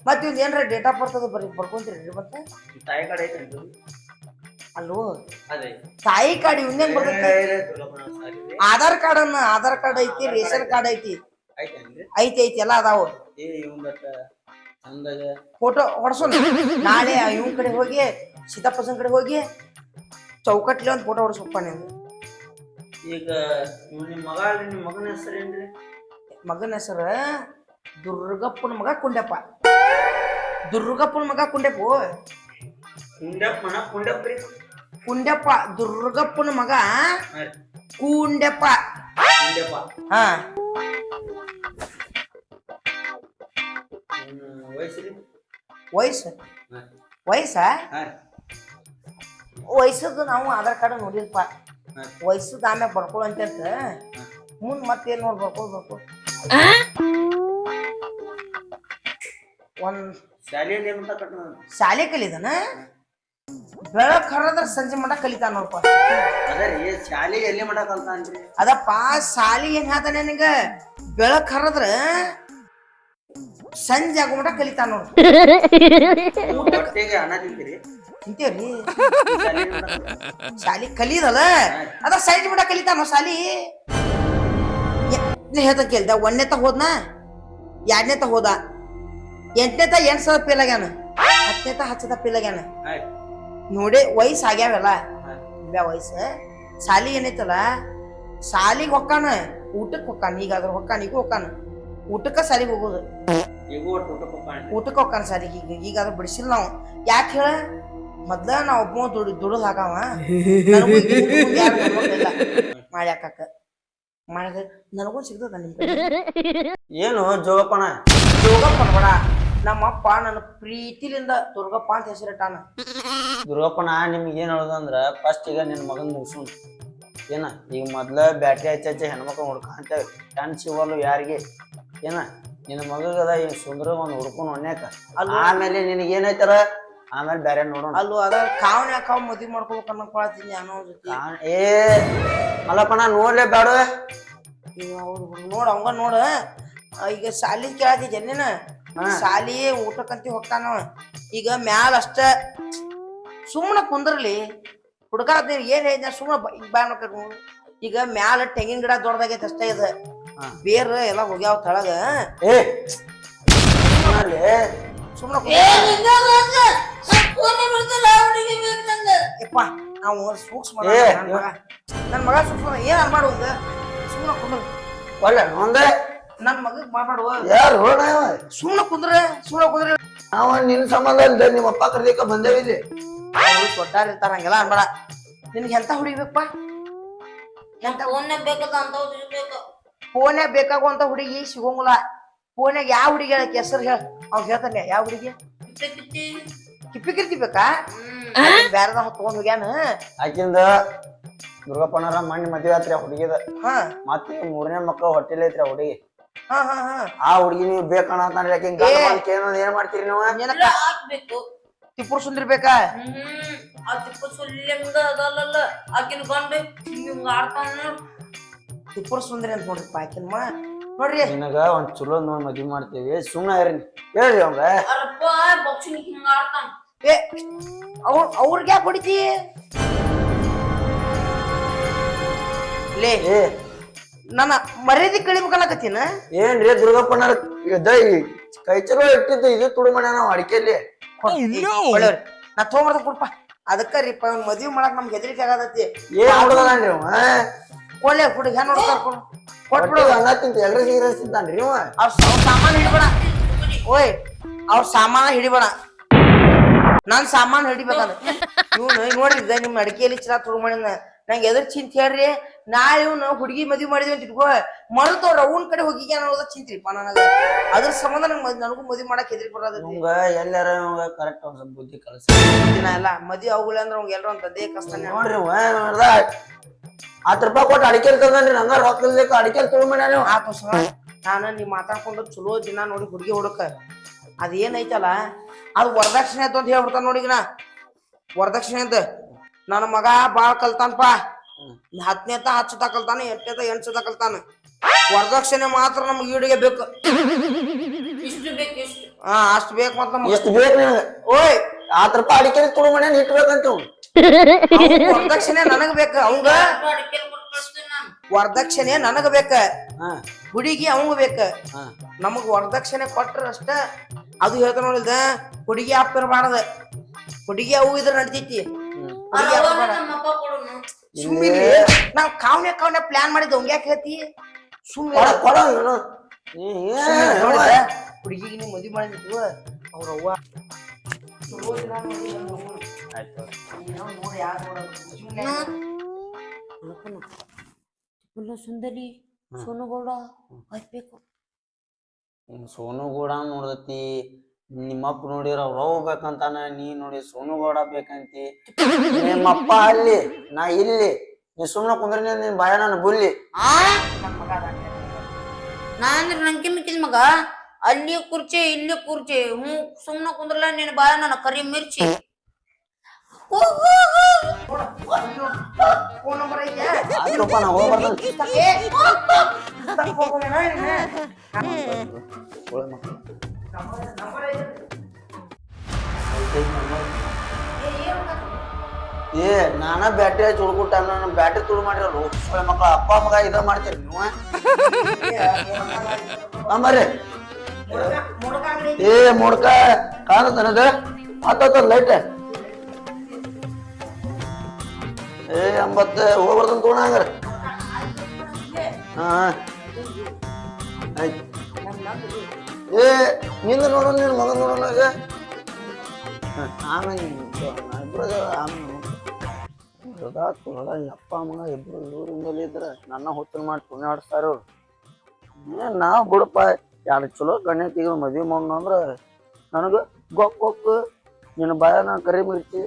ಮತ್ತೆ ಇವ್ ಏನ್ರ ಡೇಟ್ ಆಫ್ ಬರ್ತ್ ಅದು ಬರ್ಕೊಂತೀರಿ ಮತ್ತೆ ತಾಯಿ ಕಡೆ ಐತೆ ಅಲ್ವೋ ಅದೇ ತಾಯಿ ಕಾರ್ಡ್ ಇವ್ ಹೆಂಗ್ ಬರ್ತೈತಿ ಆಧಾರ್ ಕಾರ್ಡ್ ಐತಿ ರೇಷನ್ ಕಾರ್ಡ್ ಐತಿ ಐತಿ ಎಲ್ಲ ಅದಾವು ಫೋಟೋ ಹೊಡ್ಸೋಣ ನಾಳೆ ಇವನ್ ಕಡೆ ಹೋಗಿ ಸೀತಾಪಸನ್ ಕಡೆ ಹೋಗಿ ಚೌಕಟ್ಲಿ ಒಂದ್ ಫೋಟೋ ಹೊಡ್ಸಪ್ಪ ನೀನು ಈಗ ನಿಮ್ಮ ಮಗನ ಹೆಸರೇನ್ರಿ ಮಗನ ಹೆಸರ ದುರ್ಗಪ್ಪನ ಮಗ ಕುಂಡಪ್ಪ ದುರ್ಗಪ್ಪನ ಮಗ ಕುಂಡಪ್ಪ ಕುಂಡಪ್ಪ ದುರ್ಗಪ್ಪನ ಮಗ ಕುಂಡಪ್ಪ ಹಾ ವಯಸ್ಸದ್ದು ನಾವು ಆಧಾರ್ ಕಾರ್ಡ್ ನೋಡಿಲ್ಪ ವಯಸ್ಸದ ಆಮ್ಯಾಗ ಬರ್ಕೊಳ್ಳಂತ ಮುಂದ್ ಮತ್ತೇನ್ ನೋಡಿ ಬರ್ಕೊಳ್ಬೇಕು ಒಂದ್ ಶಾಲೆ ಕಲಿದಾನ ಬೆಳಕ್ ಹರದ್ರ ಸಂಜೆ ಮಠ ಕಲಿತಾನ ನೋಡ್ಪ ಶಾಲೆ ಎಲ್ಲಿ ಮಠ ಕಲ್ತಾನ್ರಿ ಅದಪ್ಪ ಶಾಲಿ ಏನ್ ಹೇಳ್ತಾನೆ ನಿನಗ ಬೆಳಕ್ ಹರದ್ರ ಸಂಜೆ ಆಗೋ ಮಠ ಕಲಿತಾನ ನೋಡ್ ಅನ್ನ ತಿಂತೀರಿ ತಿಂತೇವ್ರಿ ಶಾಲಿ ಕಲಿದಲ್ಲ ಅದ ಸಂಜೆ ಮಠ ಕಲಿತಾನ ಶಾಲಿ ಹೇಳ್ತ ಕೇಳ್ದ ಒಂದನೇತ ಹೋದ್ನ ಎರಡನೇತ ಹೋದ ಎಂಟನೇತ 8 ಸಲ ಫೇಲ್ ಆಗ್ಯಾನ ಹತ್ತನೇತ 10 ಸಲ ಫೇಲ್ ಆಗ್ಯಾನ ನೋಡಿ ವಯಸ್ಸು ಆಗ್ಯಾವಲ್ಲ ವಯಸ್ಸು ಶಾಲಿ ಏನೈತಲ್ಲ ಶಾಲಿಗೆ ಹೊಕ್ಕಾನ ಊಟಕ್ಕೆ ಹೊಕ್ಕಾನ ಈಗಾದ್ರ ಹೊಕ್ಕಾನ ಈಗ ಹೊಕ್ಕಾನ ಊಟಕ್ಕ ಶಾಲಿಗೆ ಹೋಗೋದು ಊಟಕ್ಕೆ ಹೊಕ್ಕಾನ ಶಾಲಿಗೆ ಈಗಾದ್ರ ಬಿಡಿಸಿಲ್ಲ ನಾವು ಯಾಕೆ ಹೇಳ ಮೊದ್ಲ ನಾ ಒಬ್ಬ ದುಡಿದ್ ಹಾಕವ ಮಾಡ್ಯಾಕ ಮಾಡಿದ ನನಗೂ ಸಿಗ್ತದ ನಿಮ್ ಏನು ಜೋಗಪ್ಪನ ಬೇಡ ನಮ್ಮಪ್ಪ ನನ್ನ ಪ್ರೀತಿಲಿಂದ ದುರ್ಗಪ್ಪ ಅಂತ ಹೆಸರಿಟ್ಟಾನ ದುರ್ಗಪ್ಪನ ನಿಮ್ಗೆ ಏನ್ ಹೇಳೋದಂದ್ರ ಫಸ್ಟ್ ಈಗ ನಿನ್ ಮಗನ್ ಮುಗಿಸೋಣ ಏನ ಈಗ ಮೊದ್ಲ ಬ್ಯಾಟ್ರಿ ಹಚ್ಚ ಹೆಣ್ಮಕ್ಳು ಹುಡ್ಕಂತೇವೆ ಟನ್ ಸಿಗಲು ಯಾರಿಗೆ ಏನ ನಿನ್ನ ಮಗದ ಈ ಸುಂದರ ಒಂದ್ ಹುಡ್ಕೊಂಡು ಒಣ್ಯಾಕ ಆಮೇಲೆ ನಿನಗೆ ಏನೈತಾರ ಆಮೇಲೆ ಬೇರೆ ನೋಡೋಣ ಅಲ್ಲೂ ಅದ ಕಾವ್ ಮದ್ವಿ ಮಾಡ್ಕೋಬೇಕು ಅನ್ನಕೊಳತೀನಿ ಅನ್ನೋ ಜೊತೆ ಏ ಮಲ್ಲಪ್ಪನ ನೋಡ್ಲೇ ಬೇಡ ನೋಡ ಅವಂಗ ನೋಡ ಈಗ ಶಾಲಿ ಕೇಳತಿ ಜನ್ನಿನ ಶಾಲಿ ಊಟಕ್ಕಂತ ಹೊಕ್ಕಾನ ಈಗ ಮ್ಯಾಲ ಅಷ್ಟ ಸುಮ್ಮನೆ ಕುಂದ್ರಲಿ ಹುಡುಗ ಏನ್ ಹೇಳಿದ ಸುಮ್ಮನೆ ಬಾ ಈಗ ಮ್ಯಾಲ ತೆಂಗಿನ ಗಿಡ ದೊಡ್ಡದಾಗೈತೆ ಅಷ್ಟೇ ಇದ ಬೇರ್ ಎಲ್ಲ ಹೋಗ್ಯಾವ ತಳಗ ಸುಮ್ಮನೆ ನಾವು ಸೂಕ್ಷ್ಮ ನನ್ ಮಗ ಸೂಕ್ಷ್ಮ ಏನ್ ಮಾಡುವಂಗ ಸುಮ್ಮನೆ ಕುಂದ್ರ ಒಳ್ಳೆ ಒಂದೇ ನನ್ ಮಗಗ್ ಮಾತಾಡುವ ಯಾರು ಸುಮ್ಮನೆ ಕುಂದ್ರೆ ನಾವು ನಿನ್ ಸಂಬಂಧ ಇಲ್ದ ನಿಮ್ಮ ಅಪ್ಪ ಕರ್ಲಿಕ್ಕ ಬಂದೇವಿಲ್ಲಿ ದೊಡ್ಡಾರ ಇರ್ತಾರ ಹಂಗೆಲ್ಲ ಅನ್ಬೇಡ ನಿನ್ಗೆ ಎಂತ ಹುಡುಗಿಬೇಕಪ್ಪ ಫೋನ್ಯಾಗ ಬೇಕಾಗುವಂತ ಹುಡುಗಿ ಸಿಗೋಂಗಿಲ್ಲ ಫೋನ್ಯಾಗ ಯಾವ ಹುಡುಗಿ ಹೇಳಕ್ಕೆ ಹೆಸರು ಹೇಳ ಅವ್ ಹೇಳ್ತಾನೆ ಯಾವ ಹುಡುಗಿ ಕಿಪ್ಪಿ ಕಿರ್ತಿ ಬೇಕಾ ಬ್ಯಾರದ ತಗೊಂಡ್ ಹೋಗ್ಯಾನ ಆಕಿಂದ ದುರ್ಗಪ್ಪನರ ಮಣ್ಣಿ ಮದ್ವೆ ಆತ್ರಿ ಹುಡುಗಿದ ಮತ್ತೆ 3ನೇ ಮಕ್ಕಳು ಹೊಟ್ಟೆಲಿ ಐತ್ರಿ ಹುಡುಗಿ ಆ ಹುಡುಗಿ ನೀವು ಬೇಕನ್ನತಾನ್ರಿ ಆಕಿ ಏನ್ ಮಾಡ್ತೀರಿ ನೀವು ತಿಪ್ಪುರ್ ಸುಂದ್ರಿ ಬೇಕಾ ತಿಪ್ಪುರ್ ಸುಂದ್ರಿ ಅಂತ ನೋಡ್ರಿಪ್ಪ ಆಕಿನ ನೋಡ್ರಿ ನಿನಗ ಒಂದ್ ಚಲೋ ನೋಡ್ ಮದ್ವಿ ಮಾಡ್ತೇವಿ ಸುಮ್ನ ಹೇಳ್ರಿ ಅವಂಗ ಅವ್ರಿಗೆ ಯಾಕೆ ಹೊಡಿತಿ ನನ್ನ ಮರ್ಯಾದೆ ಕಳಿಬೇಕಲ್ಲಕತ್ತೀನ ಏನ್ರಿ ದುರ್ಗಪ್ಪನ ಕೈ ಚಲೋ ಇಟ್ಟಿದ್ದು ಇದು ತುಡು ಮಾಡ್ಯಾನ ನಾವ್ ಅಡಿಕೆಯಲ್ಲಿ ನಾ ತಗೊಂಬರ್ದ ಕೊಡ್ಪ ಅದಕ್ಕ ರೀಪ ಮದ್ವಿ ಮಾಡಕ್ ನಮ್ಗೆ ಹೆದರಿಕೆ ಆಗತೈತಿ ಏನ್ ಹುಡುಗನ್ರಿ ಕೊಳ್ಳೆ ಹುಡುಗ ಹೆಣ್ ನೋಡ್ತಾರ ಕೊಟ್ಬಿಡು ಅನ್ನ ತಿಂತ ಎಲ್ರ ಸೀರೆ ತಿಂತಾನ್ರಿ ಅವ್ರ ಸಾಮಾನು ಹಿಡಿಬೇಡ ಓಯ್ ಅವ್ರ ಸಾಮಾನ ಹಿಡಿಬೇಡ ನಾನ್ ಸಾಮಾನು ಹಿಡಿಬೇಕಂದ ಇವ್ನು ನೋಡ್ರಿದ್ದ ನಿಮ್ ಅಡಿಕೆಯಲ್ಲಿ ಚಲಾ ತುಡು ಮಾಡಿದ ನಂಗೆ ಎದ್ರ ಚಿಂತ ಹೇಳ್ರಿ ನಾಳೆ ಇವ್ನು ಹುಡುಗಿ ಮದ್ವಿ ಮಾಡಿದ್ವಿ ಅಂತ ಇಟ್ಕೋ ಮರುತವ್ರ ಅವ್ನ ಕಡೆ ಹೋಗಿ ಅನ್ನೋದ ಚಿಂತ್ರಿಪ್ಪ ನನಗ ಅದ್ರ ಸಂಬಂಧ ನನಗೂ ಮದ್ವಿ ಮಾಡಕ್ ಹೆದರಿ ಬರೋದ್ರಿ ಎಲ್ಲಾರ ಕರೆಕ್ಟ್ ಒಂದ್ ಬುದ್ಧಿ ಕಲಸ ಎಲ್ಲ ಮದ್ವಿ ಅವುಗಳ ಅಂದ್ರೆ ಅವ್ಗೆ ಎಲ್ಲರೂ ಅಂತ ಅದೇ ಕಷ್ಟ ನೋಡ್ರಿ 10 ರೂಪಾಯಿ ಕೊಟ್ಟು ಅಡಿಕೆ ತಂದ್ರಿ ನಂಗ ರೊಕ್ಕ ಇಲ್ದಕ್ಕ ಅಡಿಕೆ ತುಳು ಮಾಡ್ಯಾನ ಆತು ನಾನು ನೀವ್ ಮಾತಾಡ್ಕೊಂಡು ಚಲೋ ದಿನ ನೋಡಿ ಹುಡುಗಿ ಹುಡುಕ ಅದೇನೈತಲ್ಲ ಅದು ವರದಕ್ಷಿಣೆ ಅಂತ ಹೇಳ್ಬಿಡ್ತಾನ ನೋಡಿಗನ ವರದಕ್ಷಿಣೆ ಅಂತ ನನ್ನ ಮಗ ಬಾಳ್ ಕಲ್ತಾನಪ್ಪ 10ನೇತ 10 ಸತ ಕಲ್ತಾನ 8ನೇತ 8 ಸತ ಕಲ್ತಾನ ವರದಕ್ಷಿಣೆ ಮಾತ್ರ ನಮ್ಗೆ ಈಡಿಗೆ ಬೇಕು. ಇಷ್ಟು ಬೇಕು ಇಷ್ಟು. ಹಾ ಅಷ್ಟ್ ಬೇಕು ಮತ್ತ ನಮ್ಗೆ. ಎಷ್ಟು ಬೇಕು ನಿನಗೆ? ಓಯ್ ಆತರ ಅಡಿಕೆ ತುಳು ಮನೆ ಇಟ್ಬೇಕಂತ ಅವ್ನ್ ವರದಕ್ಷಿಣೆ ನನಗ್ ಬೇಕ. ಅವಂಗ ಅಡಿಕೆ ಕೊಟ್ಟು ಕಳಿಸ್ತೀನಿ ನಾನು. ವರದಕ್ಷಿಣೆ ನನಗ ಬೇಕ, ಹಾ ಹುಡುಗಿ ಅವಂಗ ಬೇಕ. ಹಾ ನಮಗ್ ವರದಕ್ಷಿಣೆ ಕೊಟ್ರ ಅಷ್ಟ. ಅದು ಹೇಳ್ತಾನ ನೋಡಿದ, ಹುಡುಗಿ ಅಪ್ಪ ಇರಬಾರ್ದ, ಹುಡುಗಿ ಅವು ಇದ್ರ ನಡಿತೈತಿ. ಹುಡುಗಿ ಅಪ್ಪ ಅವನ್ನ ಬೇಡ. ನಮ್ಮ ಅಪ್ಪ ಕೊಡುನು. ಸುಮ್ಮಿರಿ, ನಾವ್ ಕಾವ್ನೆ ಪ್ಲಾನ್ ಮಾಡಿದ್ದ ಅವಂಗ ಯಾಕೆ ಹೇಳ್ತಿ? ಸುಮ್ಮನೆ ಕೊಡ ಹುಡುಗಿಗೆ ನೀವು ಮದ್ವಿ ಮಾಡಿದ್ವು ಅವ್ರ ಅವ್ವ ನೋಡಿ ಯಾರು ಫುಲ್ಲ ಸುಂದರಿ ಸೋನುಗೌಡ ಬೇಕು. ಸೋನು ಗೌಡ ನೋಡ್ದತಿ, ನಿಮ್ಮಪ್ಪ ನೋಡಿರ ಅವ್ರವ್ ಬೇಕಂತಾನ, ನೀ ನೋಡಿ ಸೋನು ಗೌಡ ಬೇಕಂತಿ. ನಿಮ್ಮಪ್ಪ ಅಲ್ಲಿ ನಾ ಇಲ್ಲಿ, ನೀ ಸುಮ್ನ ಕುಂದ್ರಿ ನಿನ್ ಭಯ ನಾನು ಬುಲ್ಲಿ. ನಾನ್ ನಂಗೆ ಮಿಕ್ಕಿದ ಮಗ, ಅಲ್ಲಿ ಕುರ್ಚಿ ಇಲ್ಲಿ ಕುರ್ಚಿ, ಸುಮ್ನ ಕುಂದ್ರಲ್ಲ ನಿನ್ ಬಾಯ ನನ್ನ ಕರಿ ಮಿರ್ಚಿ. ಫೋನ್ ನಂಬರ್ ಐತೆ ಆಯ್ತಪ್ಪ ನಾ ಹೋಗ್ಬಾರ್ದು. ಏ ನಾನ ಬ್ಯಾಟ್ರಿ ಹಚ್ಚಿ ಹುಡ್ಕೊಟ್ಟ, ನಾನು ಬ್ಯಾಟ್ರಿ ತುಳು ಮಾಡಿರಲ್ಲ ಮಕ್ಳ ಅಪ್ಪ ಮಗ ಇದ ಮಾಡ್ತೀರಿ ನೀವು. ಅಂಬರ್ರಿ ಏ ಮುಡ್ಕ ಕಾಣತನದ ಹತ್ತ ಲೈಟ್. ಏ 80 ಹೋಗ್ಬಾರ್ದಂತ ತೋಣ ಹಂಗಾರ. ಹಾ ಆಯ್ತು. ಏ ನಿಂದ ನೋಡೋಣ, ನಿನ್ ಮಗ ನೋಡೋಣ ಈಗ. ಆಮೇಲೆ ಅಪ್ಪ ಮಗ ಇಬ್ರು ಊರಿಂದಲೇ ಇದ್ರ ನನ್ನ ಹೊತ್ತಲ್ ಮಾಡಿ ಪುಣ್ಯ ಆಡಿಸ್ತಾರ ಅವ್ರು. ನಾವ್ ಬಿಡಪ್ಪ, ಎರಡು ಚಲೋ ಗಣ್ಯ ತೆಗೆದು ಮದ್ವಿ ಮಾಡೋಣ ಅಂದ್ರ ನನಗ ಗೊಕ್ಕು ನಿನ್ನ ಬಾಯ ನಾ ಕರಿ ಮಿರ್ಚಿ.